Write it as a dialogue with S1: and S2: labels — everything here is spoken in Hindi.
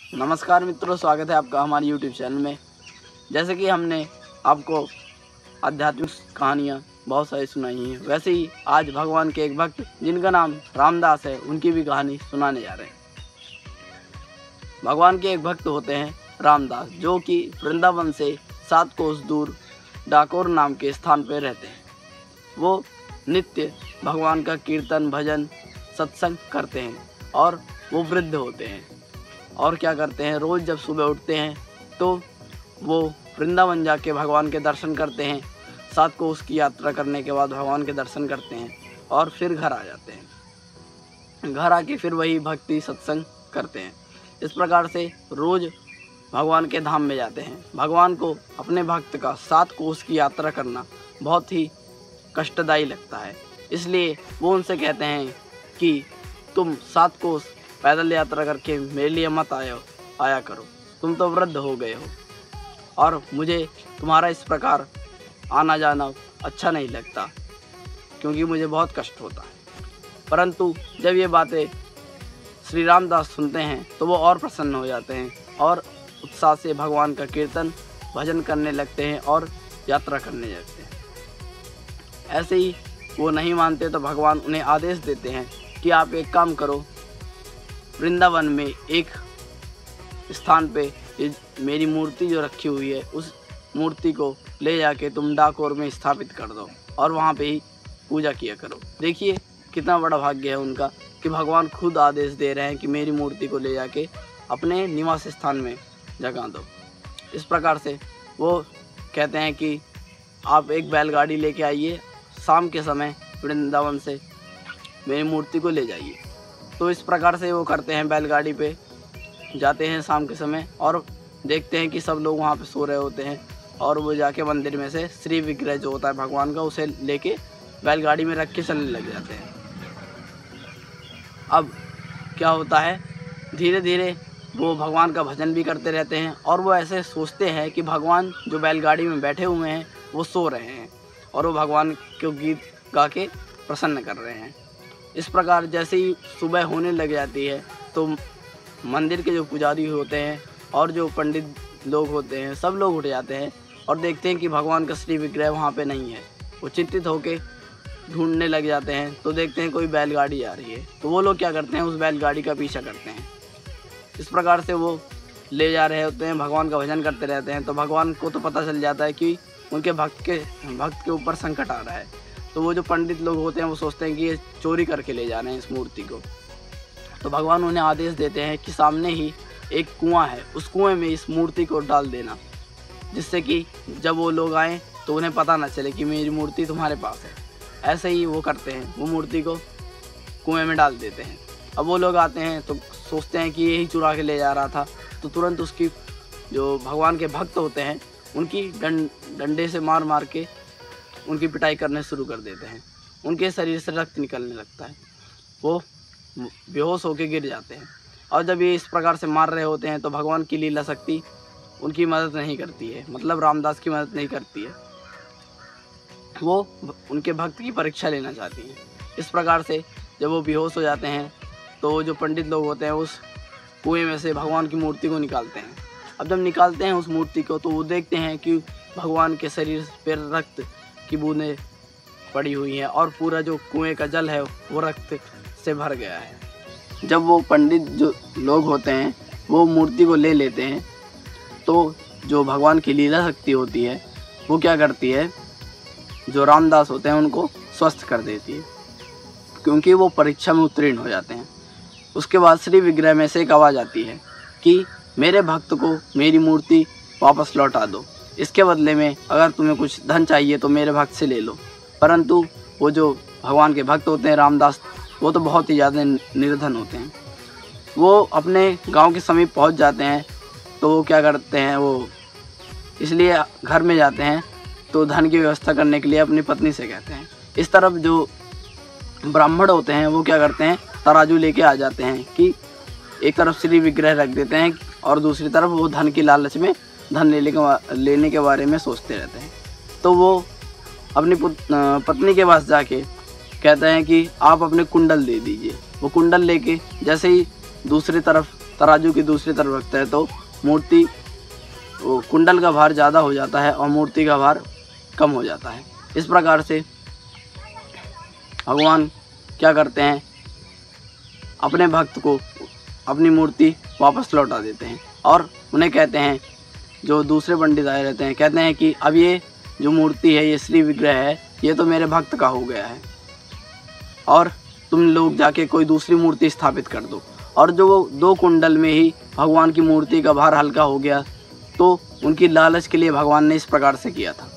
S1: नमस्कार मित्रों, स्वागत है आपका हमारे YouTube चैनल में। जैसे कि हमने आपको आध्यात्मिक कहानियाँ बहुत सारी सुनाई हैं, वैसे ही आज भगवान के एक भक्त जिनका नाम रामदास है, उनकी भी कहानी सुनाने जा रहे हैं। भगवान के एक भक्त होते हैं रामदास, जो कि वृंदावन से 7 कोस दूर डाकोर नाम के स्थान पर रहते हैं। वो नित्य भगवान का कीर्तन, भजन, सत्संग करते हैं और वो वृद्ध होते हैं। और क्या करते हैं, रोज़ जब सुबह उठते हैं तो वो वृंदावन जाके भगवान के दर्शन करते हैं। 7 कोस की यात्रा करने के बाद भगवान के दर्शन करते हैं और फिर घर आ जाते हैं। घर आके फिर वही भक्ति सत्संग करते हैं। इस प्रकार से रोज़ भगवान के धाम में जाते हैं। भगवान को अपने भक्त का 7 कोस की यात्रा करना बहुत ही कष्टदायी लगता है, इसलिए वो उनसे कहते हैं कि तुम 7 कोस पैदल यात्रा करके मेरे लिए मत आया करो, तुम तो वृद्ध हो गए हो और मुझे तुम्हारा इस प्रकार आना जाना अच्छा नहीं लगता, क्योंकि मुझे बहुत कष्ट होता है। परंतु जब ये बातें श्री रामदास सुनते हैं तो वो और प्रसन्न हो जाते हैं और उत्साह से भगवान का कीर्तन भजन करने लगते हैं और यात्रा करने लगते हैं। ऐसे ही वो नहीं मानते तो भगवान उन्हें आदेश देते हैं कि आप एक काम करो, वृंदावन में एक स्थान पे मेरी मूर्ति जो रखी हुई है, उस मूर्ति को ले जाके तुम डाकोर में स्थापित कर दो और वहाँ पे ही पूजा किया करो। देखिए कितना बड़ा भाग्य है उनका कि भगवान खुद आदेश दे रहे हैं कि मेरी मूर्ति को ले जाके अपने निवास स्थान में जगा दो। इस प्रकार से वो कहते हैं कि आप एक बैलगाड़ी लेके आइए, शाम के समय वृंदावन से मेरी मूर्ति को ले जाइए। तो इस प्रकार से वो करते हैं, बैलगाड़ी पे जाते हैं शाम के समय और देखते हैं कि सब लोग वहाँ पे सो रहे होते हैं और वो जाके मंदिर में से श्री विग्रह जो होता है भगवान का, उसे लेके बैलगाड़ी में रख के चलने लग जाते हैं। अब क्या होता है, धीरे धीरे वो भगवान का भजन भी करते रहते हैं और वो ऐसे सोचते हैं कि भगवान जो बैलगाड़ी में बैठे हुए हैं वो सो रहे हैं और वो भगवान को गीत गा के प्रसन्न कर रहे हैं। इस प्रकार जैसे ही सुबह होने लग जाती है तो मंदिर के जो पुजारी होते हैं और जो पंडित लोग होते हैं, सब लोग उठ जाते हैं और देखते हैं कि भगवान का श्री विग्रह वहाँ पे नहीं है। वो चिंतित होकर ढूंढने लग जाते हैं तो देखते हैं कोई बैलगाड़ी आ रही है, तो वो लोग क्या करते हैं, उस बैलगाड़ी का पीछा करते हैं। इस प्रकार से वो ले जा रहे होते हैं, भगवान का भजन करते रहते हैं। तो भगवान को तो पता चल जाता है कि उनके भक्त के ऊपर संकट आ रहा है। तो वो जो पंडित लोग होते हैं वो सोचते हैं कि ये चोरी करके ले जा रहे हैं इस मूर्ति को। तो भगवान उन्हें आदेश देते हैं कि सामने ही एक कुआं है, उस कुएं में इस मूर्ति को डाल देना, जिससे कि जब वो लोग आएँ तो उन्हें पता ना चले कि मेरी मूर्ति तुम्हारे पास है। ऐसे ही वो करते हैं, वो मूर्ति को कुएं में डाल देते हैं। अब वो लोग आते हैं तो सोचते हैं कि यही चुरा के ले जा रहा था, तो तुरंत उसकी जो भगवान के भक्त होते हैं उनकी डंडे से मार मार के उनकी पिटाई करने शुरू कर देते हैं। उनके शरीर से रक्त निकलने लगता है, वो बेहोश होकर गिर जाते हैं। और जब ये इस प्रकार से मार रहे होते हैं तो भगवान की लीला शक्ति उनकी मदद नहीं करती है, मतलब रामदास की मदद नहीं करती है। वो उनके भक्त की परीक्षा लेना चाहती हैं। इस प्रकार से जब वो बेहोश हो जाते हैं तो जो पंडित लोग होते हैं उस कुएं में से भगवान की मूर्ति को निकालते हैं। अब जब निकालते हैं उस मूर्ति को तो वो देखते हैं कि भगवान के शरीर पर रक्त की बूंदें पड़ी हुई हैं और पूरा जो कुएं का जल है वो रक्त से भर गया है। जब वो पंडित जो लोग होते हैं वो मूर्ति को ले लेते हैं तो जो भगवान की लीला शक्ति होती है वो क्या करती है, जो रामदास होते हैं उनको स्वस्थ कर देती है, क्योंकि वो परीक्षा में उत्तीर्ण हो जाते हैं। उसके बाद श्री विग्रह में से एक आवाज़ आती है कि मेरे भक्त को मेरी मूर्ति वापस लौटा दो, इसके बदले में अगर तुम्हें कुछ धन चाहिए तो मेरे भक्त से ले लो। परंतु वो जो भगवान के भक्त होते हैं रामदास, वो तो बहुत ही ज़्यादा निर्धन होते हैं। वो अपने गांव के समीप पहुंच जाते हैं तो वो क्या करते हैं, वो इसलिए घर में जाते हैं तो धन की व्यवस्था करने के लिए अपनी पत्नी से कहते हैं। इस तरफ जो ब्राह्मण होते हैं वो क्या करते हैं, तराजू लेके आ जाते हैं कि एक तरफ श्री विग्रह रख देते हैं और दूसरी तरफ वो धन की लालच में धन लेने के बारे में सोचते रहते हैं। तो वो अपनी पत्नी के पास जाके कहते हैं कि आप अपने कुंडल दे दीजिए। वो कुंडल लेके जैसे ही दूसरी तरफ तराजू की दूसरी तरफ रखते हैं तो मूर्ति वो कुंडल का भार ज़्यादा हो जाता है और मूर्ति का भार कम हो जाता है। इस प्रकार से भगवान क्या करते हैं, अपने भक्त को अपनी मूर्ति वापस लौटा देते हैं और उन्हें कहते हैं, जो दूसरे पंडित आए रहते हैं, कहते हैं कि अब ये जो मूर्ति है, ये श्री विग्रह है, ये तो मेरे भक्त का हो गया है और तुम लोग जाके कोई दूसरी मूर्ति स्थापित कर दो। और जो वो 2 कुंडल में ही भगवान की मूर्ति का भार हल्का हो गया, तो उनकी लालच के लिए भगवान ने इस प्रकार से किया था।